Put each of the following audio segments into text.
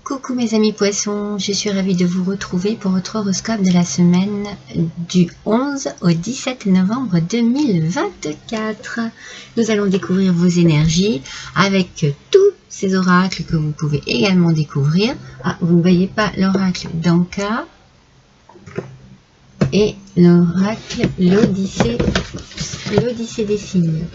Coucou mes amis poissons, je suis ravie de vous retrouver pour votre horoscope de la semaine du 11 au 17 novembre 2024. Nous allons découvrir vos énergies avec tous ces oracles que vous pouvez également découvrir. Ah, vous ne voyez pas l'oracle d'Anka et l'oracle l'Odyssée des signes.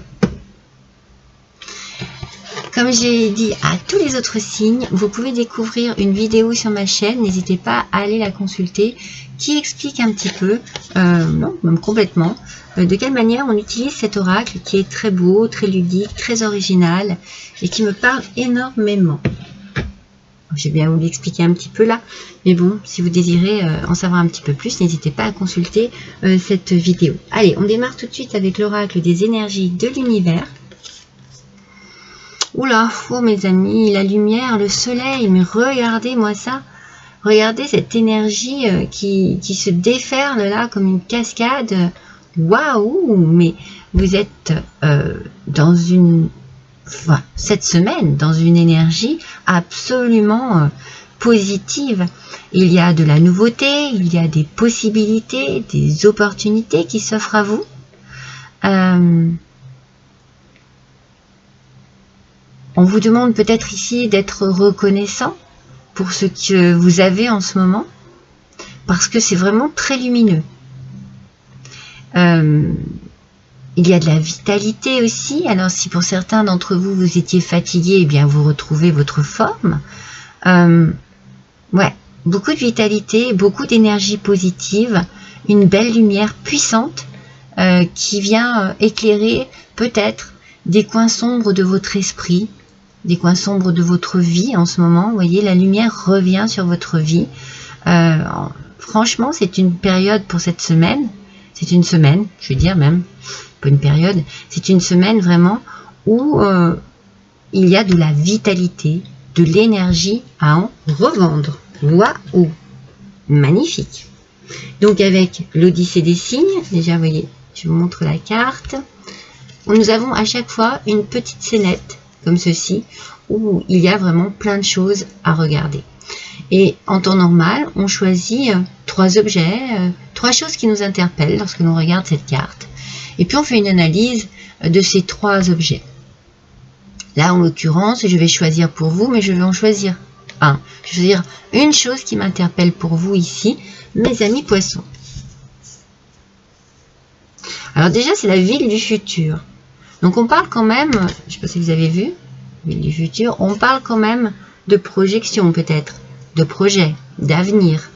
Comme j'ai dit à tous les autres signes, vous pouvez découvrir une vidéo sur ma chaîne, n'hésitez pas à aller la consulter, qui explique un petit peu, non, même complètement, de quelle manière on utilise cet oracle qui est très beau, très ludique, très original et qui me parle énormément. J'ai bien voulu expliquer un petit peu là, mais bon, si vous désirez en savoir un petit peu plus, n'hésitez pas à consulter cette vidéo. Allez, on démarre tout de suite avec l'oracle des énergies de l'univers. Oula, oh mes amis, la lumière, le soleil, mais regardez-moi ça. Regardez cette énergie qui se déferle là comme une cascade. Waouh, mais vous êtes dans une... Enfin, cette semaine, dans une énergie absolument positive. Il y a de la nouveauté, il y a des possibilités, des opportunités qui s'offrent à vous. On vous demande peut-être ici d'être reconnaissant pour ce que vous avez en ce moment, parce que c'est vraiment très lumineux. Il y a de la vitalité aussi. Alors si pour certains d'entre vous, vous étiez fatigué, eh bien vous retrouvez votre forme. Ouais, beaucoup de vitalité, beaucoup d'énergie positive, une belle lumière puissante qui vient éclairer peut-être des coins sombres de votre esprit, des coins sombres de votre vie en ce moment. Vous voyez, la lumière revient sur votre vie. Franchement, c'est une période pour cette semaine. C'est une semaine, je veux dire même, pas une période. C'est une semaine vraiment où il y a de la vitalité, de l'énergie à en revendre. Waouh, magnifique. Donc avec l'Odyssée des signes, déjà, vous voyez, je vous montre la carte. Nous avons à chaque fois une petite scénette comme ceci, où il y a vraiment plein de choses à regarder. Et en temps normal, on choisit trois objets, trois choses qui nous interpellent lorsque l'on regarde cette carte. Et puis on fait une analyse de ces trois objets. Là, en l'occurrence, je vais choisir pour vous, mais je vais en choisir un. Je vais choisir une chose qui m'interpelle pour vous ici, mes amis poissons. Alors déjà, c'est la ville du futur. Donc on parle quand même, je ne sais pas si vous avez vu, ville du futur, on parle quand même de projection peut-être, de projet, d'avenir,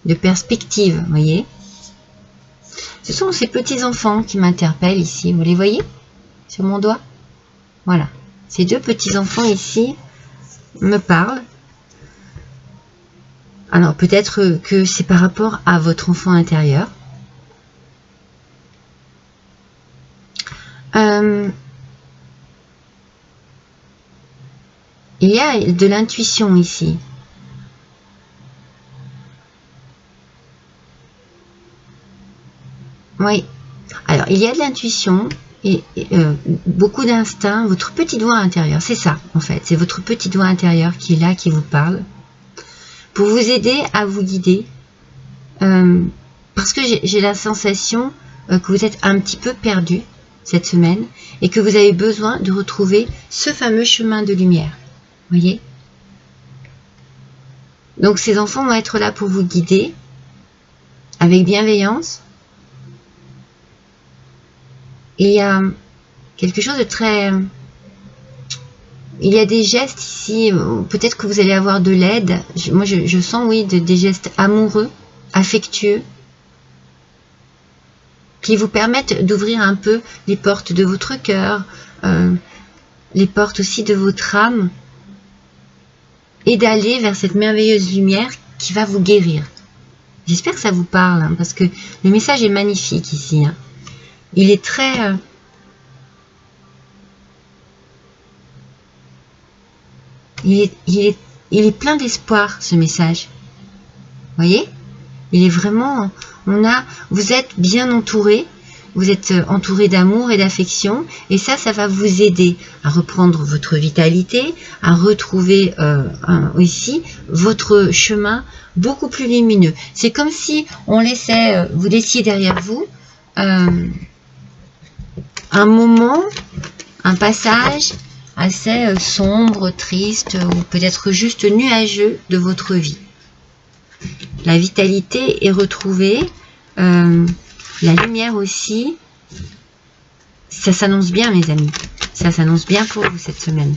de perspective, vous voyez. Ce sont ces petits enfants qui m'interpellent ici, vous les voyez sur mon doigt? Voilà, ces deux petits enfants ici me parlent. Alors peut-être que c'est par rapport à votre enfant intérieur. Il y a de l'intuition ici. Oui. Alors, il y a de l'intuition et beaucoup d'instinct. Votre petit doigt intérieur, c'est ça en fait. C'est votre petit doigt intérieur qui est là, qui vous parle. Pour vous aider à vous guider. Parce que j'ai la sensation que vous êtes un petit peu perdu cette semaine et que vous avez besoin de retrouver ce fameux chemin de lumière. Vous voyez? Donc ces enfants vont être là pour vous guider avec bienveillance. Et il y a quelque chose de très... Il y a des gestes ici, peut-être que vous allez avoir de l'aide. Moi je sens, oui, des gestes amoureux, affectueux, qui vous permettent d'ouvrir un peu les portes de votre cœur, les portes aussi de votre âme, et d'aller vers cette merveilleuse lumière qui va vous guérir. J'espère que ça vous parle, hein, parce que le message est magnifique ici. Hein. Il est très... il est plein d'espoir, ce message. Vous voyez? Il est vraiment... Vous êtes bien entouré vous êtes entouré d'amour et d'affection, et ça va vous aider à reprendre votre vitalité, à retrouver ici votre chemin beaucoup plus lumineux. C'est comme si on laissait, vous laissiez derrière vous un moment, un passage assez sombre, triste, ou peut-être juste nuageux de votre vie. La vitalité est retrouvée, la lumière aussi. Ça s'annonce bien, mes amis. Ça s'annonce bien pour vous cette semaine.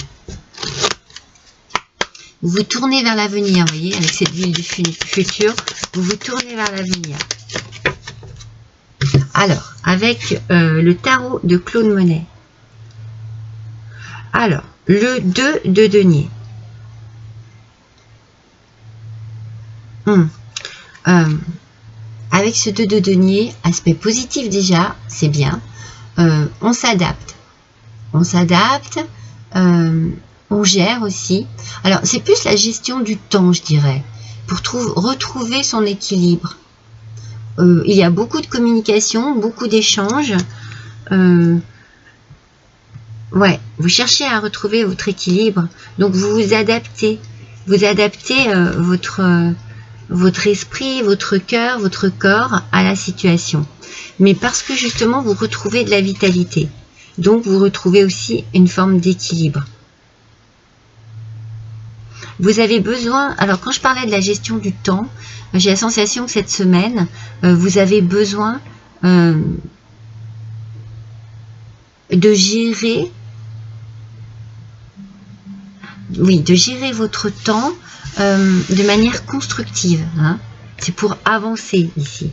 Vous vous tournez vers l'avenir, vous voyez, avec cette ville du futur, vous vous tournez vers l'avenir. Alors, avec le tarot de Claude Monet. Alors, le 2 de denier. Avec ce 2 de denier, aspect positif déjà, c'est bien. On s'adapte. On s'adapte. On gère aussi. Alors, c'est plus la gestion du temps, je dirais, pour retrouver son équilibre. Il y a beaucoup de communication, beaucoup d'échanges. Ouais, vous cherchez à retrouver votre équilibre. Donc, vous vous adaptez. Vous adaptez votre esprit, votre cœur, votre corps à la situation. Mais parce que justement, vous retrouvez de la vitalité. Donc, vous retrouvez aussi une forme d'équilibre. Vous avez besoin, alors quand je parlais de la gestion du temps, j'ai la sensation que cette semaine, vous avez besoin de gérer, de gérer votre temps de manière constructive. Hein. C'est pour avancer ici.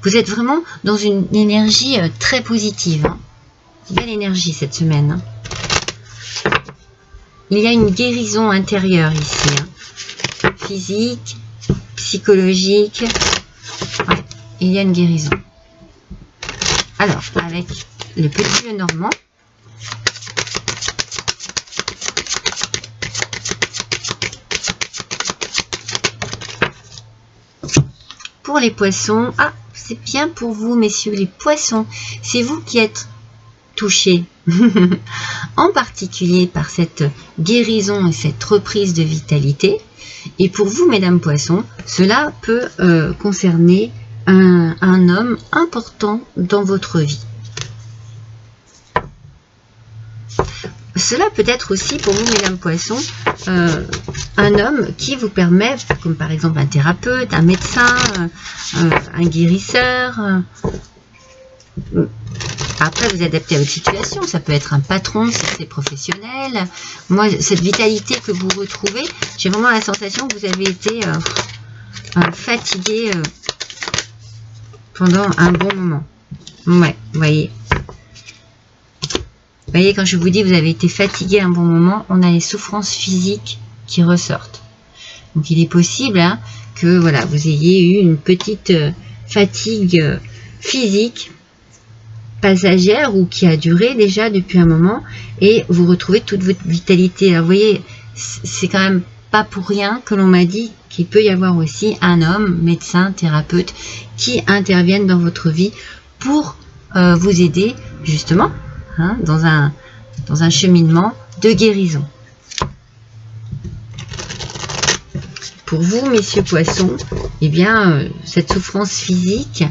Vous êtes vraiment dans une énergie très positive. Hein. Belle énergie cette semaine. Hein. Il y a une guérison intérieure ici, hein. Physique, psychologique. Ouais, il y a une guérison. Alors, avec le petit Lenormand. Pour les poissons, ah, c'est bien pour vous, messieurs les poissons. C'est vous qui êtes touchés, en particulier par cette guérison et cette reprise de vitalité. Et pour vous, mesdames poissons, cela peut concerner un homme important dans votre vie. Cela peut être aussi pour vous, mesdames poissons, un homme qui vous permet, comme par exemple un thérapeute, un médecin, un guérisseur. Après, vous adaptez à votre situation. Ça peut être un patron, si c'est professionnel. Moi, cette vitalité que vous retrouvez, j'ai vraiment la sensation que vous avez été fatigué pendant un bon moment. Ouais, vous voyez. Vous voyez, quand je vous dis vous avez été fatigué un bon moment, on a les souffrances physiques qui ressortent. Donc, il est possible hein, que voilà, vous ayez eu une petite fatigue physique passagère ou qui a duré déjà depuis un moment et vous retrouvez toute votre vitalité. Alors, vous voyez, c'est quand même pas pour rien que l'on m'a dit qu'il peut y avoir aussi un homme, médecin, thérapeute qui interviennent dans votre vie pour vous aider justement hein, dans un cheminement de guérison. Pour vous, messieurs poissons, eh bien, cette souffrance physique,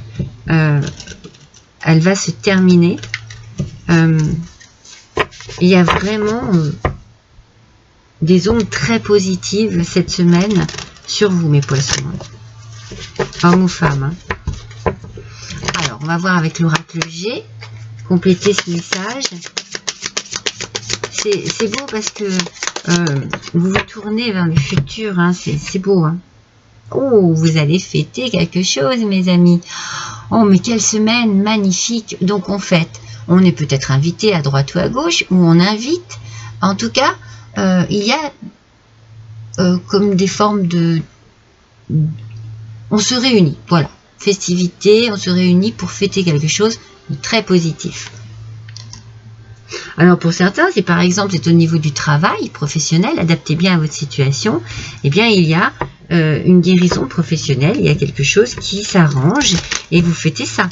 elle va se terminer. Il y a vraiment des ondes très positives cette semaine sur vous, mes poissons. Hommes ou femmes. Hein. Alors, on va voir avec l'oracle G, compléter ce message. C'est beau parce que vous vous tournez vers le futur, hein, c'est beau. Hein. Oh, vous allez fêter quelque chose, mes amis. Oh, mais quelle semaine magnifique. Donc, en fait, on est peut-être invité à droite ou à gauche, ou on invite. En tout cas, il y a comme des formes de... On se réunit, voilà. Festivité, on se réunit pour fêter quelque chose de très positif. Alors pour certains, si par exemple c'est au niveau du travail professionnel, adaptez bien à votre situation, eh bien il y a une guérison professionnelle, il y a quelque chose qui s'arrange et vous fêtez ça.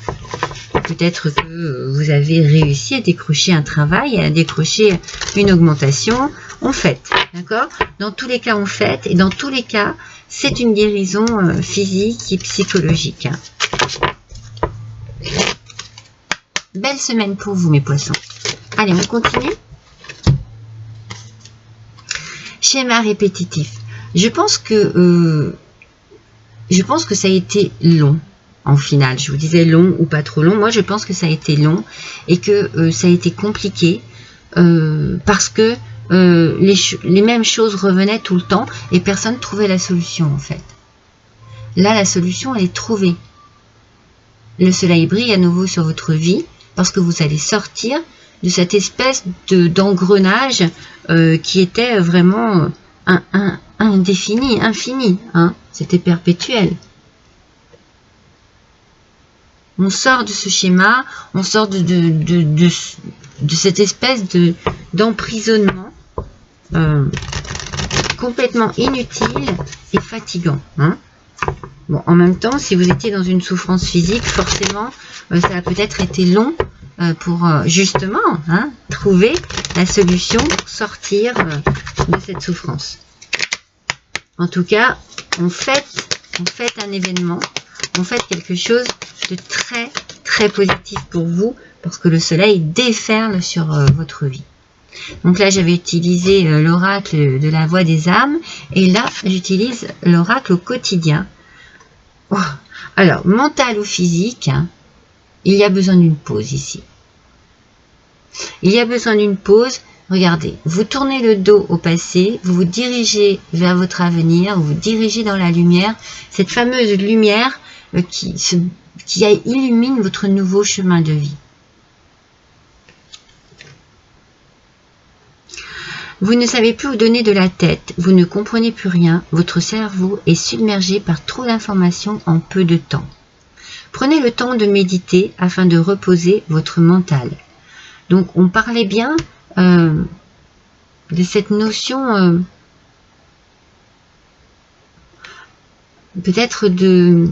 Peut-être que vous avez réussi à décrocher un travail, à décrocher une augmentation. On fête, d'accord? Dans tous les cas, on fête. Et dans tous les cas, c'est une guérison physique et psychologique. Belle semaine pour vous, mes poissons. Allez, on continue. Schéma répétitif. Je pense que ça a été long. En finale, je vous disais long ou pas trop long. Moi, je pense que ça a été long et que ça a été compliqué parce que les mêmes choses revenaient tout le temps et personne ne trouvait la solution en fait. Là, la solution, elle est trouvée. Le soleil brille à nouveau sur votre vie parce que vous allez sortir de cette espèce d'engrenage qui était vraiment indéfini, infini. Hein. C'était perpétuel. On sort de ce schéma, on sort de cette espèce d'emprisonnement complètement inutile et fatigant. Hein. Bon, en même temps, si vous étiez dans une souffrance physique, forcément, ça a peut-être été long pour justement trouver la solution pour sortir de cette souffrance. En tout cas, on fête un événement, on fête quelque chose de très très positif pour vous parce que le soleil déferle sur votre vie. Donc là, j'avais utilisé l'oracle de la voix des âmes et là, j'utilise l'oracle au quotidien. Oh. Alors, mental ou physique, il y a besoin d'une pause ici. Il y a besoin d'une pause. Regardez, vous tournez le dos au passé, vous vous dirigez vers votre avenir, vous vous dirigez dans la lumière, cette fameuse lumière qui illumine votre nouveau chemin de vie. Vous ne savez plus où donner de la tête, vous ne comprenez plus rien, votre cerveau est submergé par trop d'informations en peu de temps. Prenez le temps de méditer afin de reposer votre mental. Donc on parlait bien de cette notion peut-être de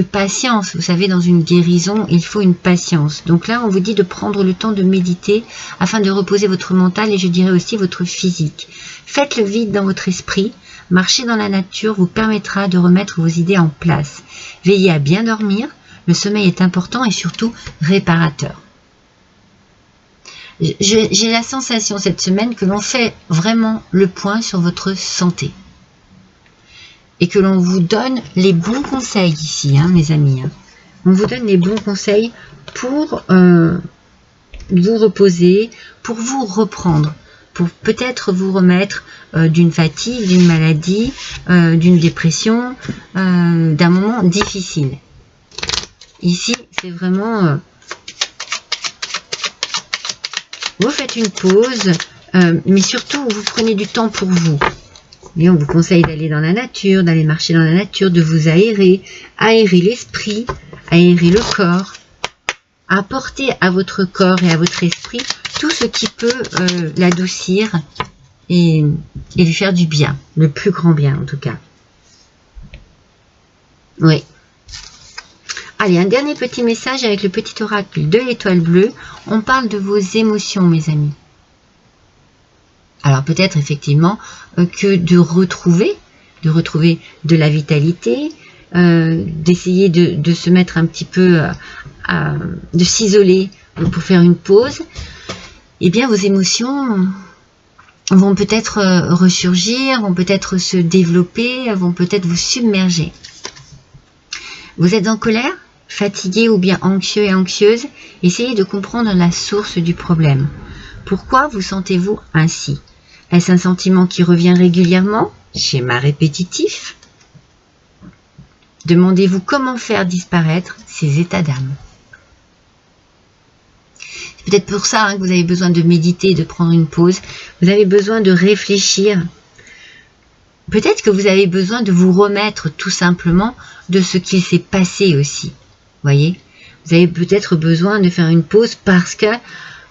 patience. Vous savez, dans une guérison, il faut une patience. Donc là, on vous dit de prendre le temps de méditer afin de reposer votre mental et je dirais aussi votre physique. Faites le vide dans votre esprit. Marcher dans la nature vous permettra de remettre vos idées en place. Veillez à bien dormir. Le sommeil est important et surtout réparateur. J'ai la sensation cette semaine que l'on fait vraiment le point sur votre santé. Et que l'on vous donne les bons conseils ici, mes amis. On vous donne les bons conseils pour vous reposer, pour vous reprendre, pour peut-être vous remettre d'une fatigue, d'une maladie, d'une dépression, d'un moment difficile. Ici, c'est vraiment... vous faites une pause, mais surtout, vous prenez du temps pour vous. Et on vous conseille d'aller dans la nature, d'aller marcher dans la nature, de vous aérer l'esprit, aérer le corps, apporter à votre corps et à votre esprit tout ce qui peut l'adoucir et lui faire du bien, le plus grand bien en tout cas. Oui. Allez, un dernier petit message avec le petit oracle de l'étoile bleue. On parle de vos émotions, mes amis. Alors peut-être effectivement que de retrouver de la vitalité, d'essayer de se mettre un petit peu, de s'isoler pour faire une pause. Eh bien vos émotions vont peut-être ressurgir, vont peut-être se développer, vont peut-être vous submerger. Vous êtes en colère, fatigué ou bien anxieux et anxieuse, essayez de comprendre la source du problème. Pourquoi vous sentez-vous ainsi? Est-ce un sentiment qui revient régulièrement? Schéma répétitif? Demandez-vous comment faire disparaître ces états d'âme. C'est peut-être pour ça que vous avez besoin de méditer, de prendre une pause. Vous avez besoin de réfléchir. Peut-être que vous avez besoin de vous remettre tout simplement de ce qu'il s'est passé aussi. Voyez? Vous avez peut-être besoin de faire une pause parce que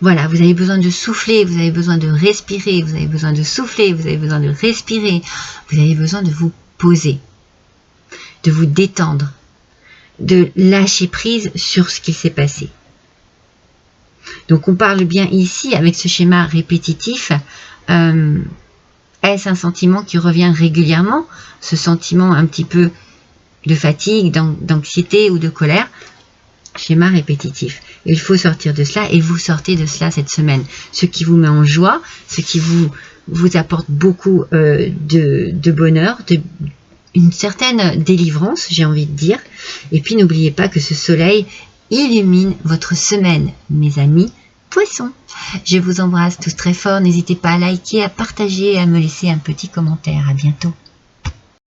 voilà, vous avez besoin de souffler, vous avez besoin de respirer, vous avez besoin de souffler, vous avez besoin de respirer, vous avez besoin de vous poser, de vous détendre. de lâcher prise sur ce qui s'est passé. Donc on parle bien ici, avec ce schéma répétitif, est-ce un sentiment qui revient régulièrement, ce sentiment un petit peu de fatigue, d'anxiété ou de colère? Schéma répétitif. Il faut sortir de cela, et vous sortez de cela cette semaine. Ce qui vous met en joie, ce qui vous apporte beaucoup de bonheur, une certaine délivrance, j'ai envie de dire. Et puis n'oubliez pas que ce soleil illumine votre semaine, mes amis Poissons. Je vous embrasse tous très fort. N'hésitez pas à liker, à partager et à me laisser un petit commentaire. À bientôt.